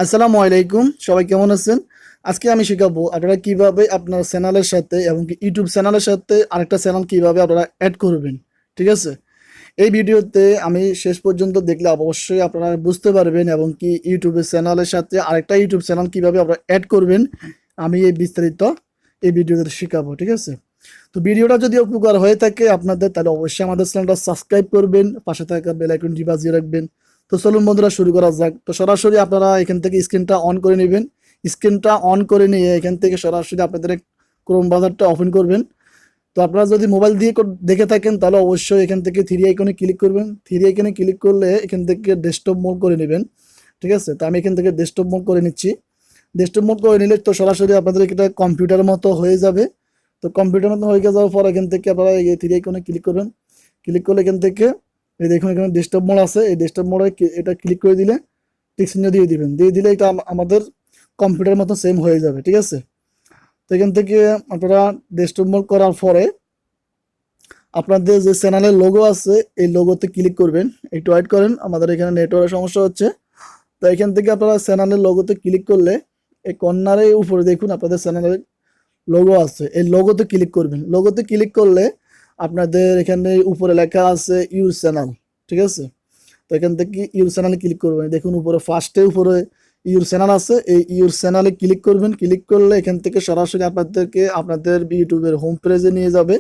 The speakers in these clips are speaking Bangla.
আসসালামু আলাইকুম, সবাই কেমন আছেন? আজকে আমি শেখাবো আপনারা কিভাবে আপনার চ্যানেলের সাথে এবং কি ইউটিউব চ্যানেলের সাথে আরেকটা চ্যানেল কিভাবে আপনারা অ্যাড করবেন। ঠিক আছে? এই ভিডিওতে আমি শেষ পর্যন্ত দেখলে অবশ্যই আপনারা বুঝতে পারবেন এবং কি ইউটিউবের চ্যানেলের সাথে আরেকটা ইউটিউব চ্যানেল কিভাবে আপনারা অ্যাড করবেন আমি এই বিস্তারিত এই ভিডিওতে শেখাবো। ঠিক আছে? তো ভিডিওটা যদি উপকার হয়ে থাকে আপনাদের, তাহলে অবশ্যই আমাদের চ্যানেলটা সাবস্ক্রাইব করবেন, পাশে থাকা বেল আইকনটি বাজিয়ে রাখবেন। তো চলুন বন্ধুরা, শুরু করা যাক। তো সরাসরি আপনারা এখান থেকে স্ক্রিনটা অন করে নেবেন। স্ক্রিনটা অন করে নিয়ে এখান থেকে সরাসরি আপনাদের ক্রোম ব্রাউজারটা ওপেন করবেন। তো আপনারা যদি মোবাইল দিয়ে দেখে থাকেন তাহলে অবশ্যই এখান থেকে থ্রি আইকনে ক্লিক করবেন। থ্রি আইকনে ক্লিক করলে এখান থেকে ডেস্কটপ মোড করে নেবেন। ঠিক আছে? তো আমি এখান থেকে ডেস্কটপ মোড করে নিচ্ছি। ডেস্কটপ মোড করে নিলে তো সরাসরি আপনাদের এটা কম্পিউটারের মতো হয়ে যাবে। তো কম্পিউটার মতো হয়ে যাওয়ার পর এখান থেকে আপনারা এই থ্রি আইকনে ক্লিক করবেন। ক্লিক করলে এখান থেকে এই দেখুন এখানে ডেস্কটপ মোড আছে। এই ডেস্কটপ মোডে এটা ক্লিক করে দিলে টিক চিহ্ন দিয়ে দিবেন। দিয়ে দিলে এটা আমাদের কম্পিউটারের মতো সেম হয়ে যাবে। ঠিক আছে? তো এখান থেকে আপনারা ডেস্কটপ মোড করার পরে আপনাদের যে চ্যানেলের লোগো আছে এই লোগোতে ক্লিক করবেন। একটু ওয়েট করেন, আমাদের এখানে নেটওয়ার্কের সমস্যা হচ্ছে। তো এখান থেকে আপনারা চ্যানেলের লোগোতে ক্লিক করলে এই কর্নারে উপরে দেখুন আপনাদের চ্যানেলের লোগো আছে। এই লোগোতে ক্লিক করবেন। লোগোতে ক্লিক করলে আপনাদের এখানে উপরে লেখা আছে ইউর চ্যানেল। ঠিক আছে? তো এখান থেকে ইউর চ্যানেলে ক্লিক করবেন। দেখুন উপরে ফার্স্টে উপরে ইউর চ্যানেল আছে। এই ইউর চ্যানেলে ক্লিক করবেন। ক্লিক করলে এখান থেকে সরাসরি আপনাদেরকে আপনাদের ইউটিউবের হোম পেজে নিয়ে যাবে।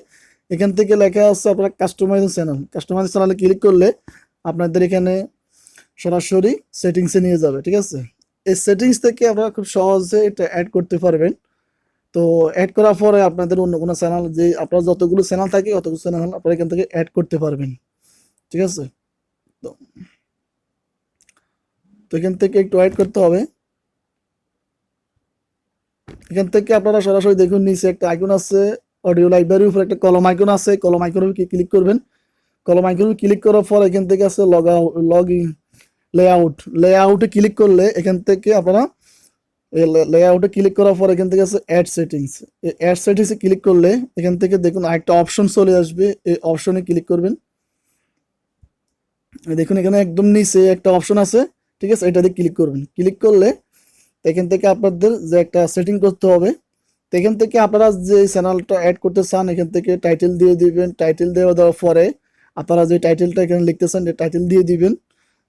এখান থেকে লেখা আছে আপনার কাস্টমাইজ চ্যানেল। কাস্টমাইজ চ্যানেলে ক্লিক করলে আপনাদের এখানে সরাসরি সেটিংসে নিয়ে যাবে। ঠিক আছে? এই সেটিংস থেকে আপনারা খুব সহজে এটা অ্যাড করতে পারবেন। তো অ্যাড করার পরে আপনাদের অন্য কোনো চ্যানেল, যে আপনার যতগুলো চ্যানেল থাকে অতগুলো চ্যানেল আপনারা এখান থেকে অ্যাড করতে পারবেন। ঠিক আছে? তো তো এখান থেকে একটু অ্যাড করতে হবে। এখান থেকে আপনারা সরাসরি দেখুন নিচে একটা আইকন আছে, অডিও লাইব্রেরির উপরে একটা কলম আইকন আছে। কলম আইকনের উপর ক্লিক করবেন। কলম আইকনে ক্লিক করার পর এখান থেকে আছে লগ ইন লেআউট। লেআউটে ক্লিক করলে এখান থেকে আপনারা লেআউটে ক্লিক করার পর এখান থেকে আছে অ্যাড সেটিংস। এই অ্যাড সেটিংসে ক্লিক করলে এখান থেকে দেখুন আরেকটা অপশন চলে আসবে। এই অপশনে ক্লিক করবেন। দেখুন এখানে একদম নিচে একটা অপশন আছে। ঠিক আছে? এটাতে ক্লিক করবেন। ক্লিক করলে এখান থেকে আপনাদের যে একটা সেটিং করতে হবে। তো এখান থেকে আপনারা যে চ্যানেলটা অ্যাড করতে চান এখান থেকে টাইটেল দিয়ে দিবেন। টাইটেল দেওয়ার পরে আপনারা যে টাইটেলটা এখানে লিখতেছেন এই টাইটেল দিয়ে দিবেন।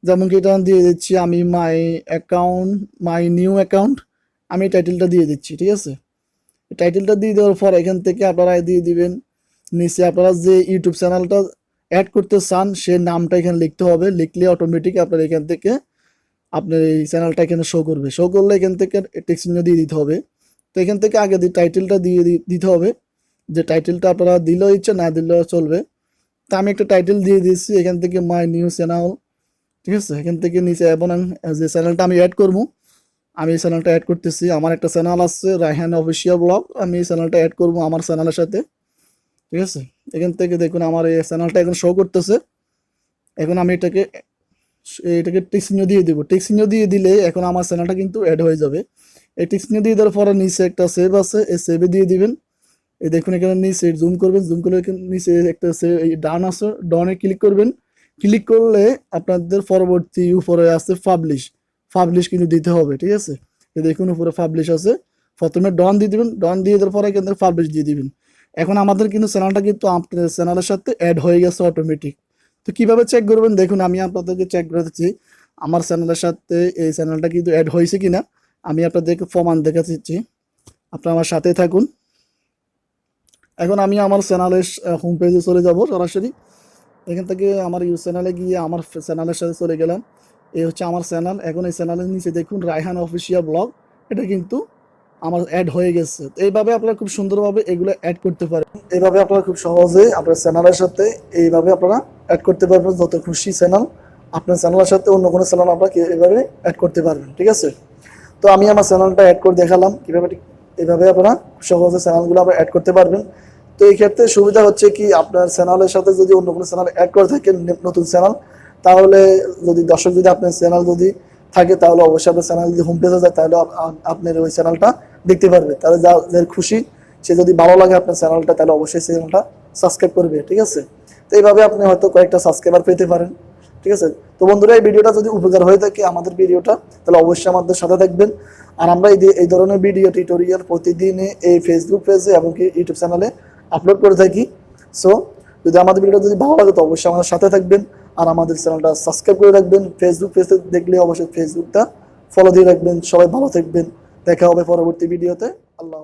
যেমন কি এটা দিয়ে দিচ্ছি আমি মাই নিউ অ্যাকাউন্ট, আমি টাইটেলটা দিয়ে দিচ্ছি। ঠিক আছে? টাইটেলটা দিয়ে দেওয়ার পর এখান থেকে আপনারা দিয়ে দিবেন নিচে আপনারা যে ইউটিউব চ্যানেলটা অ্যাড করতে চান সে নামটা এখানে লিখতে হবে। লিখলে অটোমেটিক আপনার এখান থেকে আপনার এই চ্যানেলটা এখানে শো করবে। শো করলে এখান থেকে টেক্সট চিহ্ন দিয়ে দিতে হবে। তো এখান থেকে আগে টাইটেলটা দিয়ে দিতে হবে। যে টাইটেলটা আপনারা দিলেও ইচ্ছে না দিলেও চলবে। তা আমি একটা টাইটেল দিয়ে দিচ্ছি এখান থেকে মাই নিউ চ্যানেল। ঠিক আছে? এখান থেকে নিচে এবং যে চ্যানেলটা আমি অ্যাড করবো আমি এই চ্যানেলটা অ্যাড করতেছি। আমার একটা চ্যানেল আছে রায়হান অফিসিয়াল ব্লগ, আমি এই চ্যানেলটা অ্যাড করবো আমার চ্যানেলের সাথে। ঠিক আছে? এখান থেকে দেখুন আমার এই চ্যানেলটা এখন শো করতেছে। এখন আমি এটাকে টিক চিহ্ন দিয়ে দিব। টিক চিহ্ন দিয়ে দিলে এখন আমার চ্যানেলটা কিন্তু অ্যাড হয়ে যাবে। এই টিক চিহ্ন দিয়ে দেওয়ার পরে নিচে একটা সেভ আছে, এই সেভে দিয়ে দিবেন। এই দেখুন এখানে নিচে জুম করবেন। জুম করলে নিচে একটা ডান আছে, ডানে ক্লিক করবেন। ক্লিক করলে আপনাদের পরবর্তী উপরে আছে পাবলিশ। পাবলিশ কিন্তু দিতে হবে। ঠিক আছে? এই দেখুন উপরে পাবলিশ আছে। প্রথমে ডন দিয়ে দিবেন। ডন দিয়ে দেওয়ার পরে কিন্তু পাবলিশ দিয়ে দিবেন। এখন আমাদের কিন্তু চ্যানেলটা কিন্তু আপনাদের চ্যানেলের সাথে অ্যাড হয়ে গেছে অটোমেটিক। তো কিভাবে চেক করবেন দেখুন, আমি আপনাদেরকে চেক করেছি আমার চ্যানেলের সাথে এই চ্যানেলটা কিন্তু অ্যাড হয়েছে কিনা। আমি আপনাদেরকে প্রমাণ দেখাচ্ছি, আপনারা আমার সাথে থাকুন। এখন আমি আমার চ্যানেলের হোম পেজে চলে যাব সরাসরি। এখান থেকে আমার ইউজ চ্যানেলে গিয়ে আমার চ্যানেলের সাথে চলে গেলাম। এই হচ্ছে আমার চ্যানেল। এখন এই চ্যানেলের নিচে দেখুন রায়হান অফিসিয়াল ব্লগ, এটা কিন্তু আমার অ্যাড হয়ে গেছে। তো এইভাবে আপনারা খুব সুন্দরভাবে এগুলো অ্যাড করতে পারেন। এইভাবে আপনারা খুব সহজে আপনার চ্যানেলের সাথে এইভাবে আপনারা অ্যাড করতে পারবেন। যত খুশি চ্যানেল আপনার চ্যানেলের সাথে অন্য কোনো চ্যানেল আপনারা এইভাবে অ্যাড করতে পারবেন। ঠিক আছে? তো আমি আমার চ্যানেলটা অ্যাড করে দেখালাম কীভাবে। এইভাবে আপনারা সহজে চ্যানেলগুলো আপনারা অ্যাড করতে পারবেন। তো এই ক্ষেত্রে সুবিধা হচ্ছে কি আপনার চ্যানেলের সাথে যদি অন্য কোনো চ্যানেল অ্যাড করে থাকেন নতুন চ্যানেল, তাহলে যদি দর্শক যদি আপনার চ্যানেল যদি থাকে তাহলে অবশ্যই আপনার চ্যানেল যদি হোম পেজে যায় তাহলে আপনার ওই চ্যানেলটা দেখতে পারবে। তাহলে যাদের খুশি সে যদি ভালো লাগে আপনার চ্যানেলটা তাহলে অবশ্যই চ্যানেলটা সাবস্ক্রাইব করবে। ঠিক আছে? তো এইভাবে আপনি হয়তো কয়েকটা সাবস্ক্রাইবার পেতে পারেন। ঠিক আছে। তো বন্ধুরা, এই ভিডিওটা যদি উপকার হয়ে থাকে আমাদের ভিডিওটা, তাহলে অবশ্যই আমাদের সাথে থাকবেন। আর আমরা এই ধরনের ভিডিও টিউটোরিয়াল প্রতিদিনে এই ফেসবুক পেজে এবং কি ইউটিউব চ্যানেলে আপলোড করে থাকি। সো যদি আমাদের ভিডিওটা যদি ভালো লাগে তো অবশ্যই আমাদের সাথে থাকবেন, আর আমাদের চ্যানেলটা সাবস্ক্রাইব করে রাখবেন। ফেসবুক পেজে দেখলে অবশ্যই ফেসবুকটা ফলো দিয়ে রাখবেন। সবাই ভালো থাকবেন, দেখা হবে পরবর্তী ভিডিওতে। আল্লাহ।